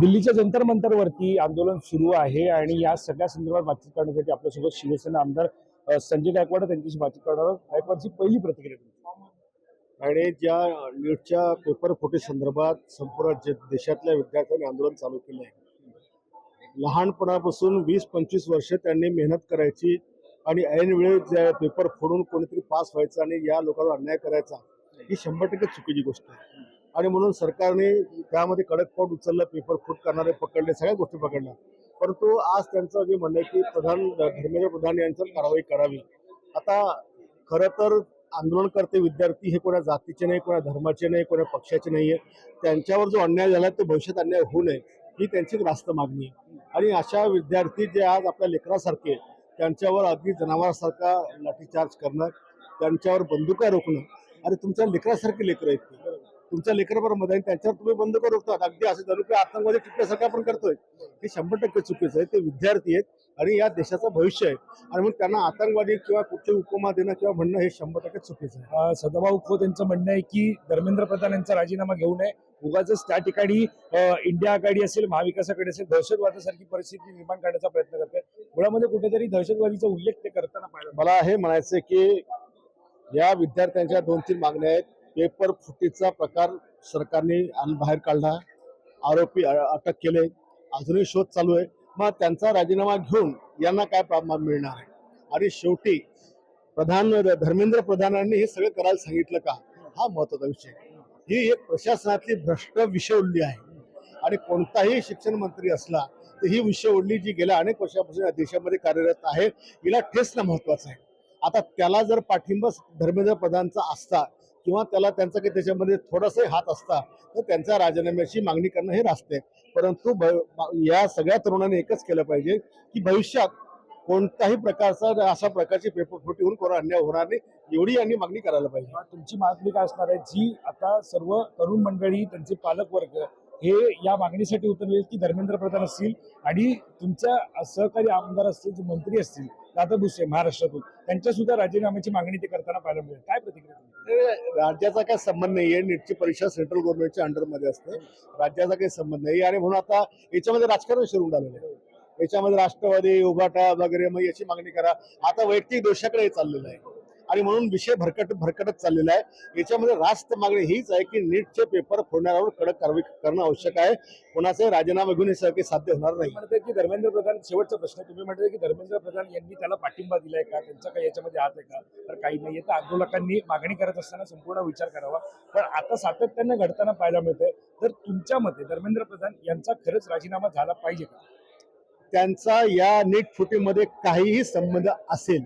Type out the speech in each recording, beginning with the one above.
दिल्लीच्या जंतर मंतरवरती आंदोलन सुरू आहे आणि या सगळ्या संदर्भात बातचीत करण्यासाठी आपल्यासोबत शिवसेना आमदार संजय गायकवाड त्यांच्याशी बातचीत करणार आहोत. गायकवाडची पहिली प्रतिक्रिया. आणि ज्या नीटच्या पेपर फुटी संदर्भात संपूर्ण देशातल्या विद्यार्थ्यांनी आंदोलन चालू केलं आहे. लहानपणापासून 20-25 वर्ष त्यांनी मेहनत करायची आणि ऐन वेळेस ज्या पेपर फोडून कोणीतरी पास व्हायचं आणि या लोकांवर अन्याय करायचा, ही 100% चुकीची गोष्ट आहे. आणि म्हणून सरकारने त्यामध्ये कडक पाऊल उचललं, पेपर फूट करणारे पकडले, सगळ्या गोष्टी पकडल्या. परंतु आज त्यांचं जे म्हणणं आहे की धर्मेंद्र प्रधान यांच्यावर कारवाई करावी. आता खरं तर आंदोलनकर्ते विद्यार्थी हे कोणा जातीचे नाही, कोणा धर्माचे नाही, कोणा पक्षाचे नाही आहे. त्यांच्यावर जो अन्याय झाला तो भविष्यात अन्याय होऊ नये ही त्यांची रास्त मागणी आहे. आणि अशा विद्यार्थी जे आज आपल्या लेकरासारखे त्यांच्यावर अगदी जनावरांसारखा लाठीचार्ज करणं, त्यांच्यावर बंदुका रोखणं. अरे तुमच्या लेकरासारखे लेकरं आहेत ते, तुमच्या लेकराबरोबर मध्ये त्यांच्यावर तुम्ही बंदुका रोखतात. अगदी असं जणू काही आतंकवादी टिपण्यासाठी आपण करतोय. हे 100% चुकीचं आहे. ते विद्यार्थी आहेत आणि या देशाचं भविष्य आहे. आणि मग त्यांना आतंकवादी किंवा कुठचे उपमा देणं किंवा म्हणणं हे 100% चुकीचं आहे. सदाभाऊ खोत यांचं म्हणणं आहे की धर्मेंद्र प्रधान यांचा राजीनामा घेऊ नये. उगाच त्या ठिकाणी इंडिया आघाडी असेल, महाविकास आघाडी असेल, दहशतवादासारखी परिस्थिती निर्माण करण्याचा प्रयत्न करते. मुळामध्ये कुठेतरी दहशतवादीचा उल्लेख ते करताना पाहिलं. मला हे म्हणायचं की या विद्यार्थ्यांच्या 2-3 मागण्या आहेत. पेपर फुटीचा प्रकार सरकारने बाहेर काढला, आरोपी अटक केले, अजूनही शोध चालू आहे. मग त्यांचा राजीनामा घेऊन यांना काय मिळणार आहे? आणि शेवटी धर्मेंद्र प्रधानांनी हे सगळं करायला सांगितलं का, हा महत्वाचा विषय. ही एक प्रशासनातली भ्रष्ट विषयवल्ली आहे. आणि कोणताही शिक्षण मंत्री असला तर ही विषयवल्ली जी गेल्या अनेक वर्षापासून या देशामध्ये कार्यरत आहे, हिला ठेचणं महत्वाचं आहे. आता त्याला जर पाठिंबा धर्मेंद्र प्रधानचा असता किंवा त्याला त्यांचा काही त्याच्यामध्ये थोडासा हात असता तर त्यांच्या राजीनाम्याची मागणी करणं हे रास्त आहे. परंतु या सगळ्या तरुणांनी एकच केलं पाहिजे की भविष्यात कोणत्याही प्रकारचा अशा प्रकारची पेपर फुटी होऊन कोणा अन्याय होणार नाही, एवढी यांनी मागणी करायला पाहिजे. तुमची मागणी काय असणार आहे जी आता सर्व तरुण मंडळी, त्यांचे पालक वर्ग हे या मागणीसाठी उतरले की धर्मेंद्र प्रधान असतील आणि तुमच्या सहकारी आमदार असतील, जे मंत्री असतील दादा भुसे महाराष्ट्रातून, त्यांच्या सुद्धा राजीनाम्याची मागणी ते करताना पाहायला मिळेल. काय प्रतिक्रिया? राज्याचा काही संबंध नाहीये. नीटची परीक्षा सेंट्रल गव्हर्नमेंटच्या अंडरमध्ये असते. राज्याचा काही संबंध नाही. आणि म्हणून आता याच्यामध्ये राजकारण सुरू झालेलं आहे. याच्यामध्ये राष्ट्रवादी, उभाटा वगैरे मग याची मागणी करा. आता वैयक्तिक दोषाकडे चाललेलं आहे आणि म्हणून विषय भरकटत चाललेला आहे. याच्यामध्ये रास्त मागणी हीच आहे की नीटचे पेपर फोडणाऱ्यावर कडक कारवाई करणं आवश्यक आहे. कोणाचाही राजीनामा घेऊन हे सगळे साध्य होणार नाही. म्हणते की धर्मेंद्र प्रधान, शेवटचा प्रश्न, तुम्ही म्हणते की धर्मेंद्र प्रधान यांनी त्याला पाठिंबा दिलाय का, त्यांचा काही याच्यामध्ये हात आहे का? तर काही नाहीये. तर आंदोलकांनी मागणी करत असताना संपूर्ण विचार करावा. पण आता सातत्याने घडताना पाहायला मिळतंय. तर तुमच्या मते धर्मेंद्र प्रधान यांचा खरंच राजीनामा झाला पाहिजे का? त्यांचा या नीट फुटीमध्ये काहीही संबंध असेल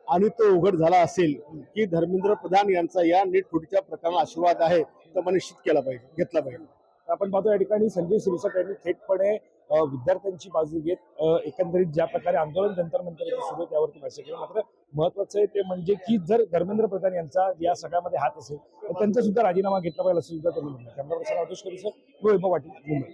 आणि तो उघड झाला असेल की धर्मेंद्र प्रधान यांचा या नीट फुटीच्या प्रकरणाला आशीर्वाद आहे, तर मला निश्चित केला पाहिजे, घेतला पाहिजे. आपण पाहतो या ठिकाणी संजय शिरसाट यांनी थेटपणे विद्यार्थ्यांची बाजू घेत एकंदरीत ज्या प्रकारे आंदोलन जंतर मंतर सुरू आहे त्यावरती भाष्य केलं. मात्र महत्वाचं आहे ते म्हणजे की जर धर्मेंद्र प्रधान यांचा या सगळ्यामध्ये हात असेल तर त्यांचा सुद्धा राजीनामा घेतला पाहिजे असं सुद्धा त्यांनी म्हणलं. कॅमेरा पर्सन अतुष करू सर, वैभव पाटील, मुंबई.